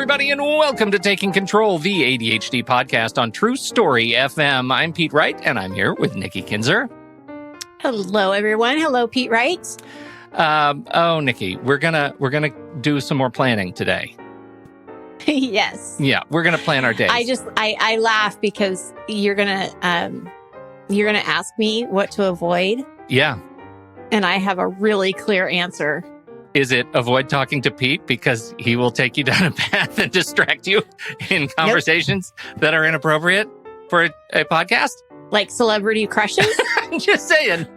everybody, and welcome to Taking Control, the ADHD podcast on True Story FM. I'm Pete Wright, and I'm here with Nikki Kinzer. Hello, everyone. Hello, Pete Wright. Nikki, we're gonna do some more planning today. Yes. Yeah, we're gonna plan our days. I laugh because you're gonna ask me what to avoid. Yeah. And I have a really clear answer. Is it avoid talking to Pete because he will take you down a path and distract you in conversations that are inappropriate for a podcast? Like celebrity crushes? I'm just saying.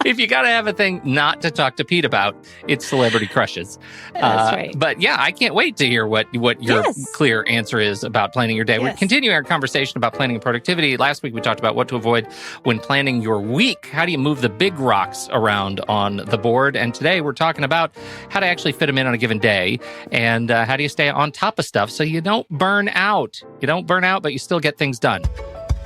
If you got to have a thing not to talk to Pete about, it's celebrity crushes. That's right. But yeah, I can't wait to hear what your clear answer is about planning your day. We're continuing our conversation about planning and productivity. Last week, we talked about what to avoid when planning your week. How do you move the big rocks around on the board? And today, we're talking about how to actually fit them in on a given day and how do you stay on top of stuff so you don't burn out. You don't burn out, but you still get things done.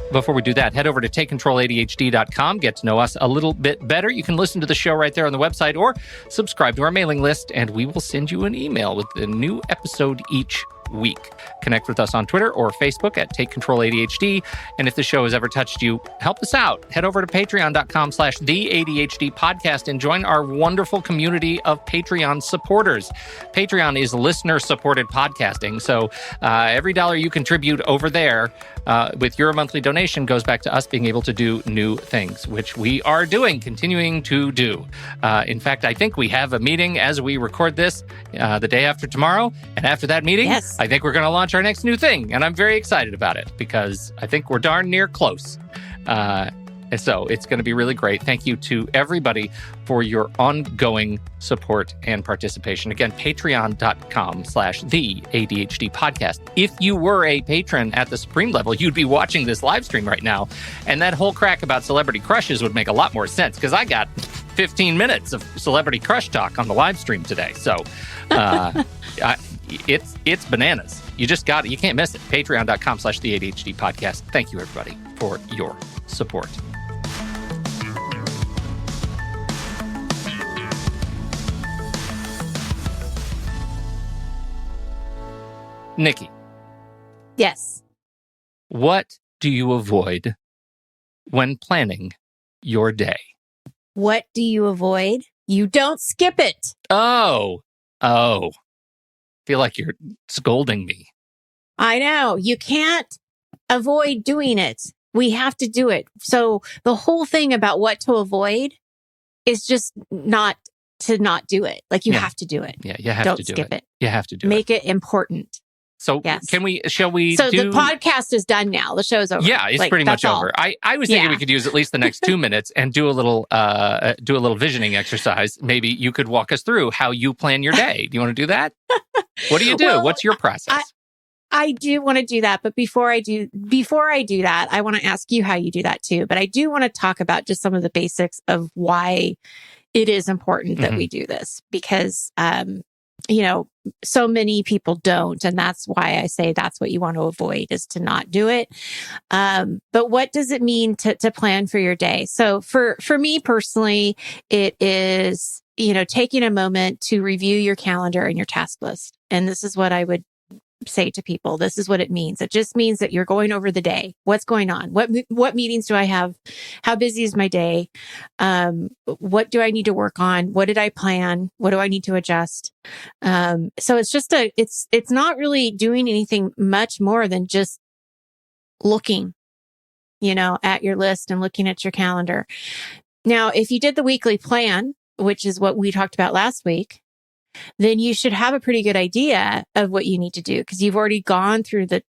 Before we do that, head over to TakeControlADHD.com. Get to know us a little bit better. You can listen to the show right there on the website or subscribe to our mailing list, and we will send you an email with a new episode each week. Connect with us on Twitter or Facebook at Take Control ADHD. And if the show has ever touched you, help us out. Head over to patreon.com/the ADHD podcast and join our wonderful community of Patreon supporters. Patreon is listener-supported podcasting. So every dollar you contribute over there with your monthly donation goes back to us being able to do new things, which we are continuing to do. In fact, I think we have a meeting as we record this the day after tomorrow. And after that meeting, I think we're going to launch our next new thing. And I'm very excited about it because I think we're darn near close. So it's going to be really great. Thank you to everybody for your ongoing support and participation. Again, patreon.com/the ADHD podcast. If you were a patron at the Supreme level, you'd be watching this live stream right now. And that whole crack about celebrity crushes would make a lot more sense because I got 15 minutes of celebrity crush talk on the live stream today. So it's bananas. You just got it. You can't miss it. Patreon.com/the ADHD podcast. Thank you, everybody, for your support. Nikki. Yes. What do you avoid when planning your day? What do you avoid? You don't skip it. Oh. Feel like you're scolding me. I know. You can't avoid doing it. We have to do it. So the whole thing about what to avoid is just not to not do it. Like you have to do it. Yeah, you have Don't to do it. Don't skip it. You have to do Make it important. So shall we So the podcast is done now. The show's over. Yeah, it's pretty much over. I was thinking we could use at least the next 2 minutes and do a little visioning exercise. Maybe you could walk us through how you plan your day. Do you want to do that? What do you do? Well, what's your process? I do want to do that, but before I do that, I want to ask you how you do that too. But I do want to talk about just some of the basics of why it is important that we do this because so many people don't. And that's why I say that's what you want to avoid is to not do it. But what does it mean to plan for your day? So for me personally, it is, taking a moment to review your calendar and your task list. And this is what I would say to people. This is what it means. It just means that you're going over the day. What's going on? What meetings do I have? How busy is my day? What do I need to work on? What did I plan? What do I need to adjust? So it's just it's not really doing anything much more than just looking, at your list and looking at your calendar. Now, if you did the weekly plan, which is what we talked about last week, then you should have a pretty good idea of what you need to do because you've already gone through the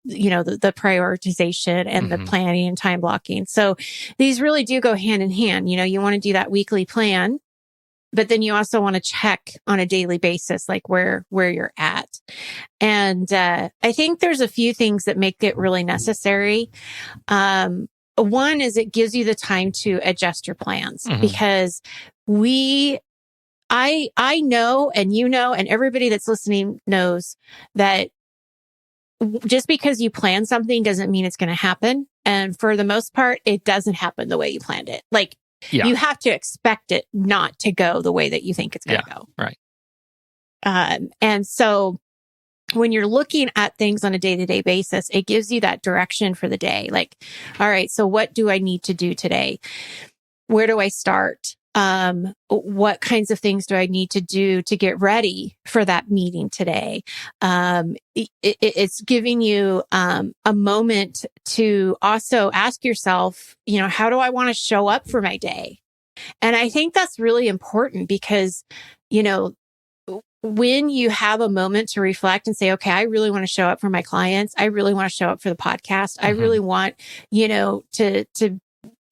prioritization and the planning and time blocking. So these really do go hand in hand. You want to do that weekly plan, but then you also want to check on a daily basis, like where you're at. And I think there's a few things that make it really necessary. One is it gives you the time to adjust your plans because I know, and and everybody that's listening knows that just because you plan something doesn't mean it's going to happen. And for the most part, it doesn't happen the way you planned it. Like you have to expect it not to go the way that you think it's going to go. Right. And so when you're looking at things on a day-to-day basis, it gives you that direction for the day. Like, all right, so what do I need to do today? Where do I start? What kinds of things do I need to do to get ready for that meeting today? It's giving you a moment to also ask yourself, how do I want to show up for my day? And I think that's really important because, when you have a moment to reflect and say, okay, I really want to show up for my clients. I really want to show up for the podcast. I really want,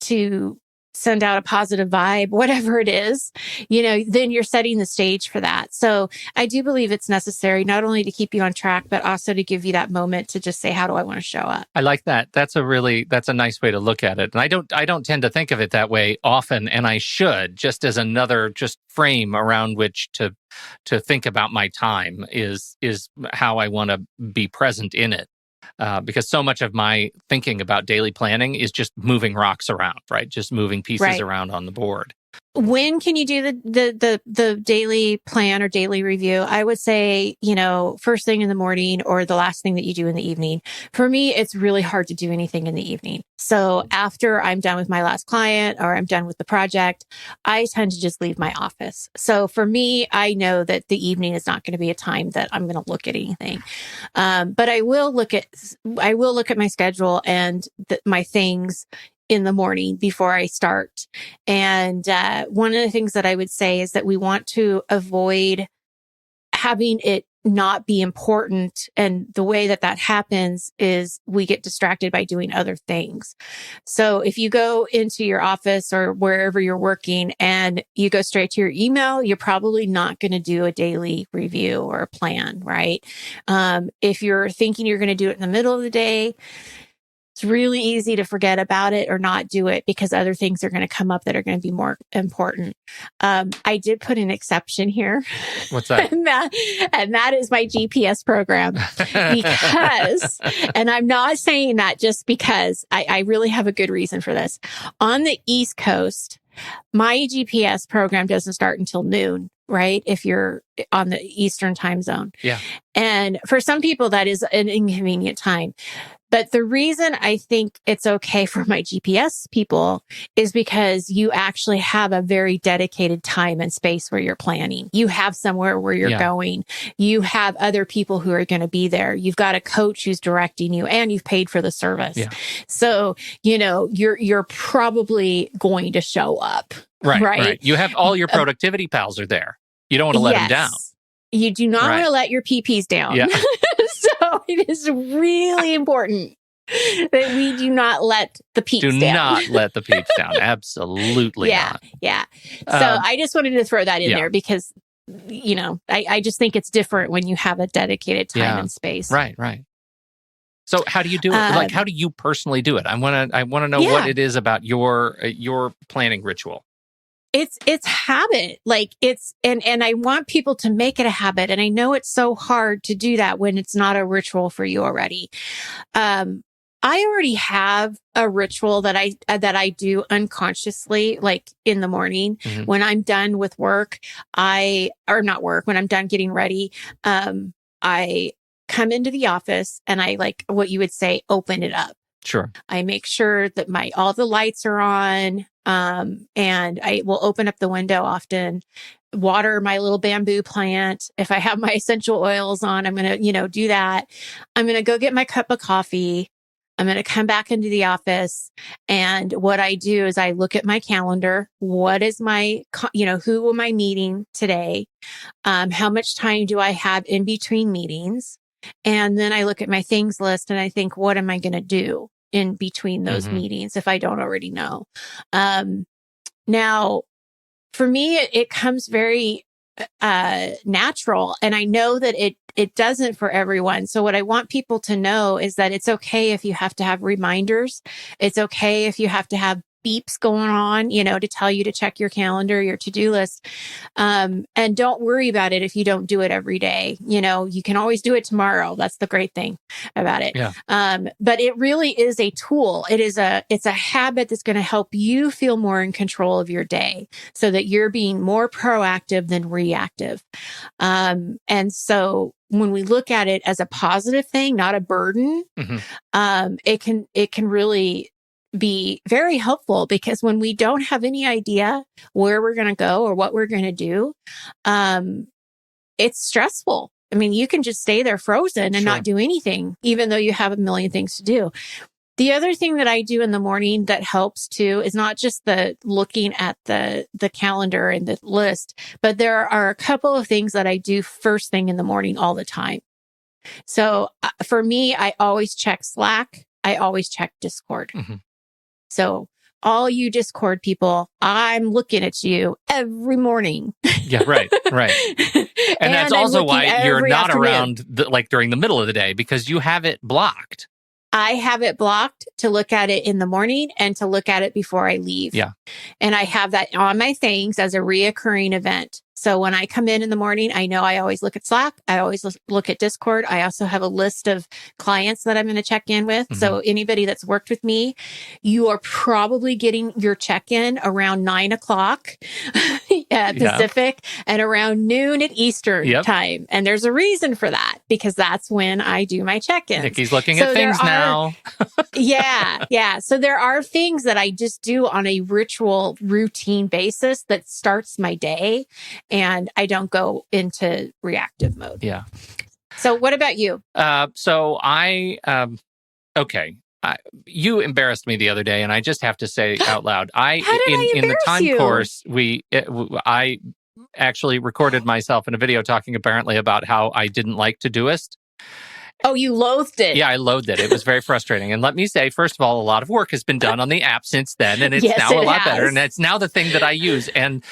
to send out a positive vibe, whatever it is, then you're setting the stage for that. So I do believe it's necessary not only to keep you on track, but also to give you that moment to just say, how do I want to show up? I like that. That's a nice way to look at it. And I don't tend to think of it that way often. And I should, just as another frame around which to think about my time is how I want to be present in it. Because so much of my thinking about daily planning is just moving rocks around, right? Just moving pieces around on the board. When can you do the daily plan or daily review? I would say, first thing in the morning or the last thing that you do in the evening. For me, it's really hard to do anything in the evening. So after I'm done with my last client or I'm done with the project, I tend to just leave my office. So for me, I know that the evening is not going to be a time that I'm going to look at anything. But I will look at my schedule and my things in the morning before I start. And one of the things that I would say is that we want to avoid having it not be important. And the way that happens is we get distracted by doing other things. So if you go into your office or wherever you're working and you go straight to your email, you're probably not going to do a daily review or a plan, right? If you're thinking you're going to do it in the middle of the day, it's really easy to forget about it or not do it because other things are going to come up that are going to be more important. I did put an exception here. What's that? and that is my GPS program because, and I'm not saying that just because I really have a good reason for this. On the East Coast, my GPS program doesn't start until noon, right? If you're on the Eastern time zone. Yeah. And for some people, that is an inconvenient time. But the reason I think it's okay for my GPS people is because you actually have a very dedicated time and space where you're planning. You have somewhere where you're going. You have other people who are going to be there. You've got a coach who's directing you and you've paid for the service. Yeah. So, you're probably going to show up. Right. You have all your productivity pals are there. You don't want to let them down. You do not want to let your PPs down. Yeah. So it is really important that we do not let the peeps down. Do not let the peeps down. Absolutely not. Yeah. So I just wanted to throw that in there because, I just think it's different when you have a dedicated time and space. Right. So how do you do it? How do you personally do it? I want to know what it is about your planning ritual. It's habit. And I want people to make it a habit. And I know it's so hard to do that when it's not a ritual for you already. I already have a ritual that I do unconsciously, like in the morning when I'm done with work, when I'm done getting ready, I come into the office and I what you would say, open it up. Sure. I make sure that all the lights are on. And I will open up the window often, water my little bamboo plant. If I have my essential oils on, I'm going to, do that. I'm going to go get my cup of coffee. I'm going to come back into the office. And what I do is I look at my calendar. What is who am I meeting today? How much time do I have in between meetings? And then I look at my things list and I think, what am I going to do in between those meetings if I don't already know? Now, for me, it comes very natural. And I know that it doesn't for everyone. So what I want people to know is that it's okay if you have to have reminders. It's okay if you have to have beeps going on, to tell you to check your calendar, your to-do list. And don't worry about it if you don't do it every day. You can always do it tomorrow. That's the great thing about it. Yeah. But it really is a tool. It's a habit that's going to help you feel more in control of your day so that you're being more proactive than reactive. And so when we look at it as a positive thing, not a burden, it can really be very helpful, because when we don't have any idea where we're going to go or what we're going to do, it's stressful. I mean, you can just stay there frozen and not do anything, even though you have a million things to do. The other thing that I do in the morning that helps too is not just the looking at the calendar and the list, but there are a couple of things that I do first thing in the morning all the time. So for me, I always check Slack. I always check Discord. So all you Discord people, I'm looking at you every morning. Yeah, right. And that's also why you're not around during the middle of the day, because you have it blocked. I have it blocked to look at it in the morning and to look at it before I leave. Yeah. And I have that on my things as a reoccurring event. So when I come in the morning, I know I always look at Slack. I always look at Discord. I also have a list of clients that I'm going to check in with. So anybody that's worked with me, you are probably getting your check-in around 9:00 Pacific and around noon at Eastern time. And there's a reason for that, because that's when I do my check-ins. Nikki's looking at things now. Yeah. So there are things that I just do on a ritual, routine basis that starts my day, and I don't go into reactive mode. Yeah. So what about you? You embarrassed me the other day, and I just have to say out loud, How did I in the time you? course, I actually recorded myself in a video talking apparently about how I didn't like Todoist. Oh, you loathed it. Yeah, I loathed it. It was very frustrating. And let me say, first of all, a lot of work has been done on the app since then, and it's now a lot better. And it's now the thing that I use. And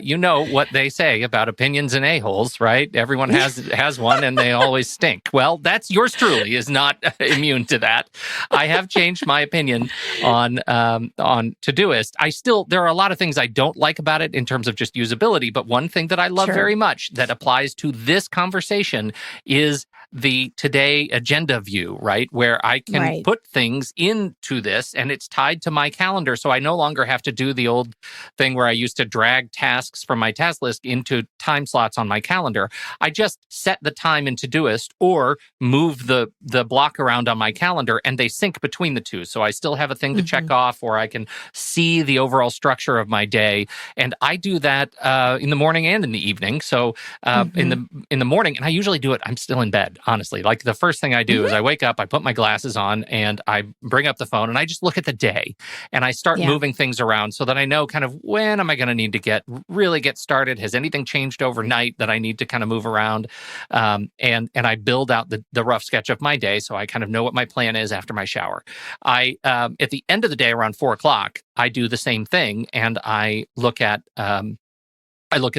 you know what they say about opinions and a-holes, right? Everyone has one, and they always stink. Well, that's yours truly is not immune to that. I have changed my opinion on Todoist. There are a lot of things I don't like about it in terms of just usability, but one thing that I love very much that applies to this conversation is the today agenda view, right? Where I can put things into this, and it's tied to my calendar. So I no longer have to do the old thing where I used to drag tasks from my task list into time slots on my calendar. I just set the time in Todoist or move the block around on my calendar, and they sync between the two. So I still have a thing to check off, or I can see the overall structure of my day. And I do that in the morning and in the evening. So in the morning, and I usually do it, I'm still in bed. Honestly, like the first thing I do is I wake up, I put my glasses on, and I bring up the phone, and I just look at the day, and I start moving things around so that I know kind of when am I going to need to really get started? Has anything changed overnight that I need to kind of move around? And I build out the rough sketch of my day so I kind of know what my plan is after my shower. At the end of the day, around 4:00, I do the same thing, and I look at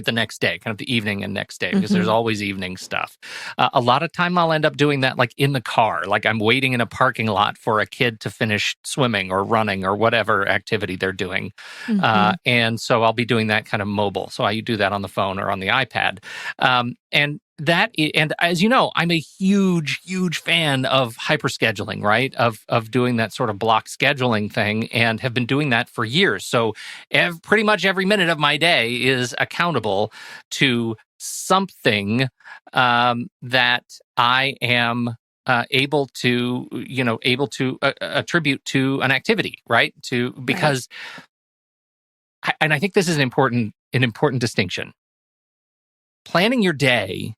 the next day, kind of the evening and next day, because there's always evening stuff. A lot of time I'll end up doing that like in the car, like I'm waiting in a parking lot for a kid to finish swimming or running or whatever activity they're doing. And so I'll be doing that kind of mobile. So I do that on the phone or on the iPad. And as you know, I'm a huge fan of hyperscheduling, right? Of doing that sort of block scheduling thing, and have been doing that for years. So pretty much every minute of my day is accountable to something that I am able to attribute to an activity, right? Because I think this is an important distinction. Planning your day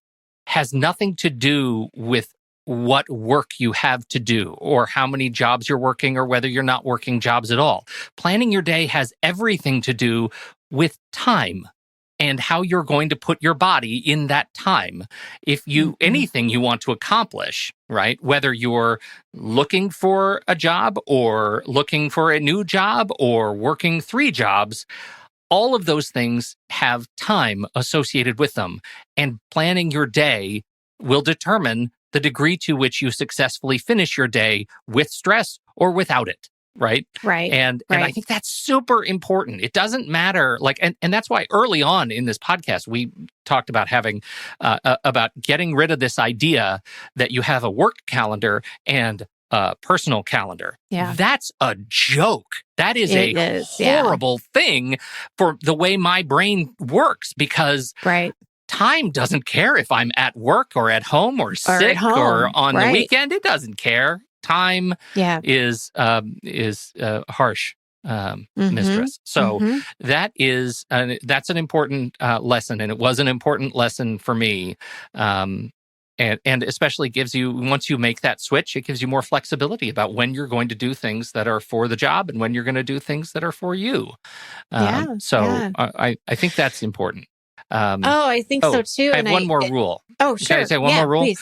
has nothing to do with what work you have to do or how many jobs you're working or whether you're not working jobs at all. Planning your day has everything to do with time and how you're going to put your body in that time. If anything you want to accomplish, right? Whether you're looking for a job or looking for a new job or working 3 jobs, all of those things have time associated with them, and planning your day will determine the degree to which you successfully finish your day with stress or without it. right? Right. And I think that's super important. It doesn't matter, like, and that's why early on in this podcast we talked about having about getting rid of this idea that you have a work calendar and a personal calendar. Yeah. That's a joke. That is horrible thing for the way my brain works, because time doesn't care if I'm at work or at home or sick or on the weekend. It doesn't care. Time is harsh mistress. So that's an important lesson, and it was an important lesson for me. And especially gives you, once you make that switch, it gives you more flexibility about when you're going to do things that are for the job and when you're going to do things that are for you. I think that's important. I think so too. I have one more rule. Oh, sure. Can I say one more rule?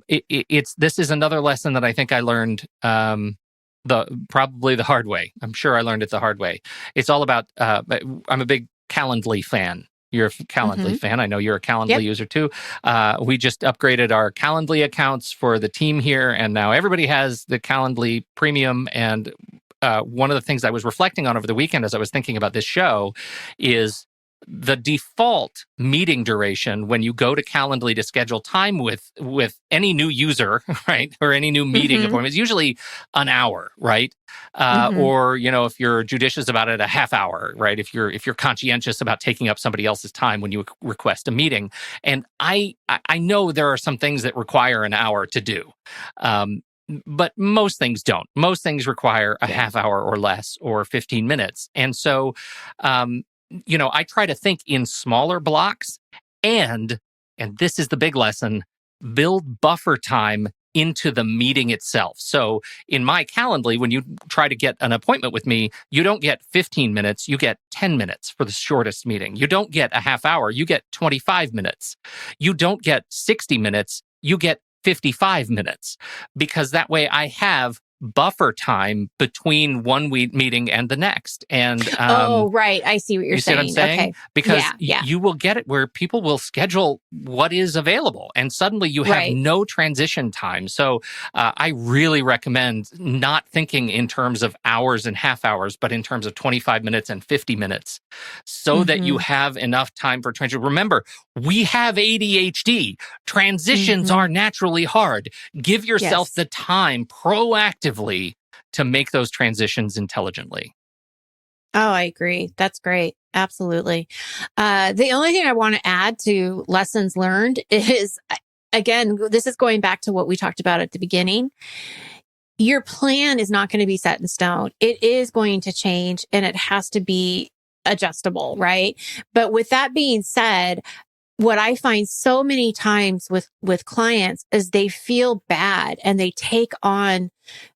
Please. This is another lesson that I think I learned probably the hard way. I'm sure I learned it the hard way. It's all about, I'm a big Calendly fan. You're a Calendly fan. I know you're a Calendly user too. We just upgraded our Calendly accounts for the team here, and now everybody has the Calendly Premium. And one of the things I was reflecting on over the weekend as I was thinking about this show is the default meeting duration when you go to Calendly to schedule time with any new user, right, or any new meeting appointment is usually an hour, right? Or, if you're judicious about it, a half hour, right? If you're conscientious about taking up somebody else's time when you request a meeting. And I know there are some things that require an hour to do. But most things don't. Most things require a half hour or less, or 15 minutes. And so, I try to think in smaller blocks, and this is the big lesson, build buffer time into the meeting itself. So in my Calendly, when you try to get an appointment with me, you don't get 15 minutes, you get 10 minutes for the shortest meeting. You don't get a half hour, you get 25 minutes. You don't get 60 minutes, you get 55 minutes, because that way I have buffer time between one meeting and the next. And I see what you're saying. You see what I'm saying? Okay. Because you will get it where people will schedule what is available, and suddenly you have no transition time. So I really recommend not thinking in terms of hours and half hours, but in terms of 25 minutes and 50 minutes, so that you have enough time for transition. Remember, we have ADHD. Transitions are naturally hard. Give yourself the time proactively to make those transitions intelligently. Oh, I agree. That's great. Absolutely. The only thing I want to add to lessons learned is, again, this is going back to what we talked about at the beginning. Your plan is not going to be set in stone. It is going to change, and it has to be adjustable, right? But with that being said, what I find so many times with clients is they feel bad, and they take on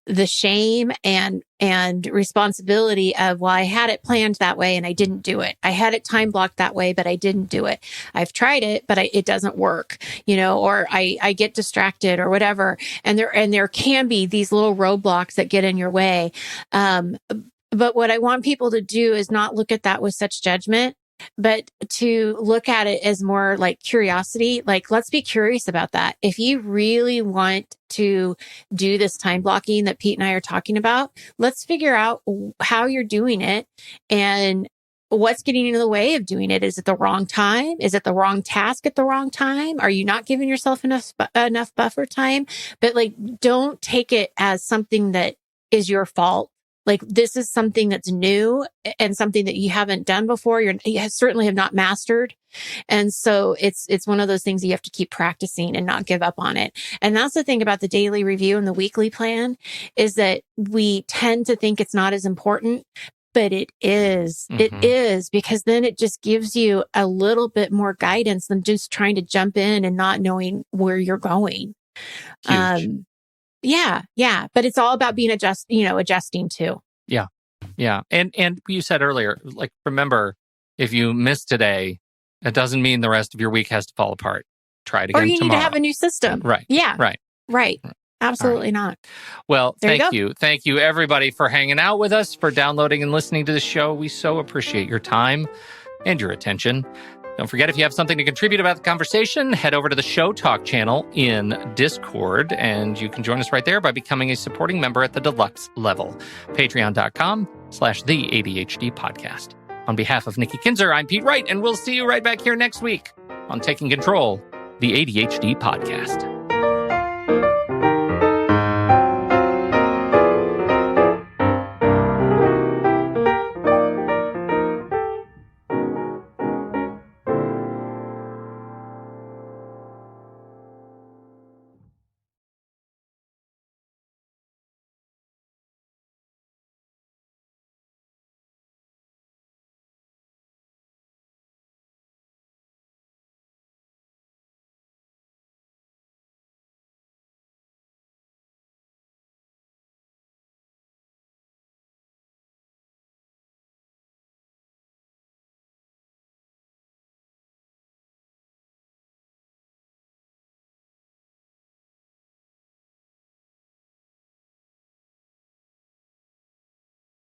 the shame and responsibility of, well, I had it planned that way and I didn't do it. I had it time blocked that way, but I didn't do it. I've tried it, but it doesn't work, or I get distracted or whatever. And there can be these little roadblocks that get in your way. But what I want people to do is not look at that with such judgment, but to look at it as more like curiosity. Like, let's be curious about that. If you really want to do this time blocking that Pete and I are talking about, let's figure out how you're doing it and what's getting in the way of doing it. Is it the wrong time? Is it the wrong task at the wrong time? Are you not giving yourself enough buffer time? But don't take it as something that is your fault. Like, this is something that's new and something that you haven't done before. You certainly have not mastered. And so it's one of those things you have to keep practicing and not give up on it. And that's the thing about the daily review and the weekly plan, is that we tend to think it's not as important, but it is. It is, because then it just gives you a little bit more guidance than just trying to jump in and not knowing where you're going. Huge. Yeah. But it's all about being adjusting too. Yeah. And you said earlier, remember, if you miss today, it doesn't mean the rest of your week has to fall apart. Try it again tomorrow. Or you need to have a new system. Right. Yeah. Right. Absolutely not. Well, thank you. Thank you, everybody, for hanging out with us, for downloading and listening to the show. We so appreciate your time and your attention. Don't forget, if you have something to contribute about the conversation, head over to the Show Talk channel in Discord, and you can join us right there by becoming a supporting member at the deluxe level. Patreon.com/the ADHD podcast. On behalf of Nikki Kinzer, I'm Pete Wright, and we'll see you right back here next week on Taking Control, the ADHD podcast.